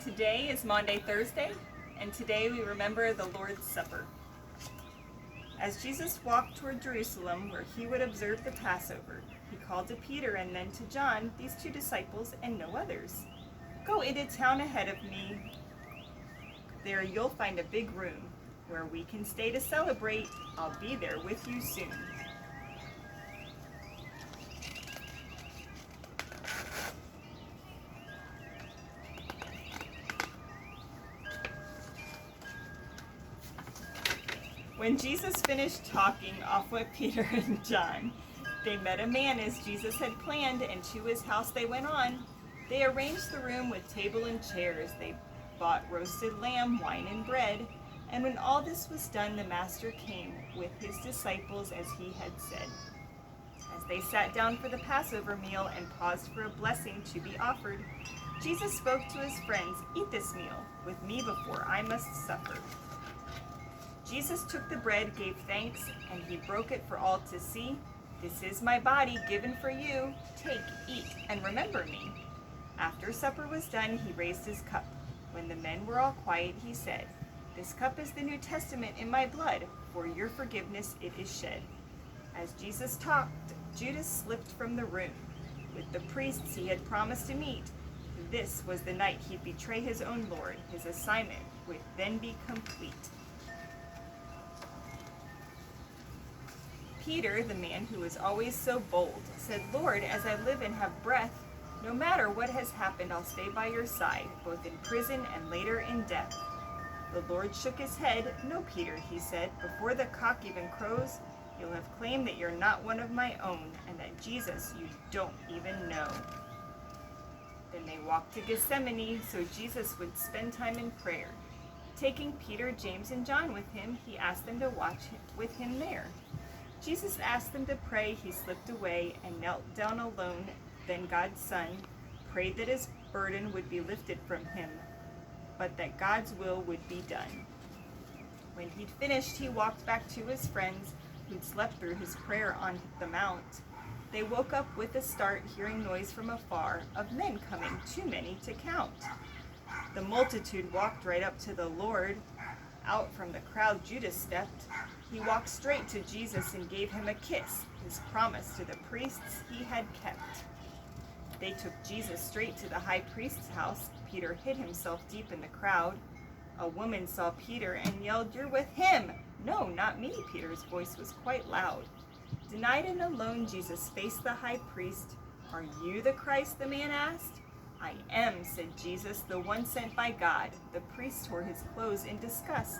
Today is Maundy Thursday, and today we remember the Lord's Supper. As Jesus walked toward Jerusalem, where he would observe the Passover, he called to Peter and then to John, these two disciples, and no others. "Go into town ahead of me. There you'll find a big room where we can stay to celebrate. I'll be there with you soon." When Jesus finished talking off with Peter and John, they met a man as Jesus had planned, and to his house they went on. They arranged the room with table and chairs. They bought roasted lamb, wine, and bread. And when all this was done, the master came with his disciples as he had said. As they sat down for the Passover meal and paused for a blessing to be offered, Jesus spoke to his friends, "Eat this meal with me before I must suffer." Jesus took the bread, gave thanks, and he broke it for all to see. "This is my body given for you. Take, eat, and remember me." After supper was done, he raised his cup. When the men were all quiet, he said, "This cup is the New Testament in my blood. For your forgiveness it is shed." As Jesus talked, Judas slipped from the room. With the priests he had promised to meet, this was the night he'd betray his own Lord. His assignment would then be complete. Peter, the man who was always so bold, said, "Lord, as I live and have breath, no matter what has happened, I'll stay by your side, both in prison and later in death." The Lord shook his head. "No, Peter," he said, "before the cock even crows, you'll have claimed that you're not one of my own, and that Jesus you don't even know." Then they walked to Gethsemane so Jesus would spend time in prayer. Taking Peter, James, and John with him, he asked them to watch with him there. Jesus asked them to pray. He slipped away and knelt down alone. Then God's Son prayed that his burden would be lifted from him, but that God's will would be done. When he'd finished, he walked back to his friends who'd slept through his prayer on the mount. They woke up with a start, hearing noise from afar of men coming, too many to count. The multitude walked right up to the Lord. Out from the crowd, Judas stepped. He walked straight to Jesus and gave him a kiss. His promise to the priests he had kept. They took Jesus straight to the high priest's house. Peter hid himself deep in the crowd. A woman saw Peter and yelled, "You're with him!" "No, not me," Peter's voice was quite loud. Denied and alone, Jesus faced the high priest. "Are you the Christ?" the man asked. "I am," said Jesus, "the one sent by God." The priest tore his clothes in disgust.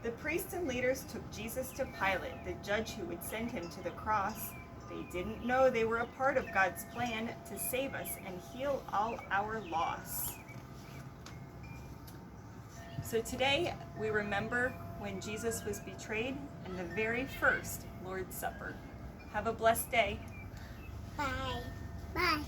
The priests and leaders took Jesus to Pilate, the judge who would send him to the cross. They didn't know they were a part of God's plan to save us and heal all our loss. So today we remember when Jesus was betrayed and the very first Lord's Supper. Have a blessed day. Bye. Bye.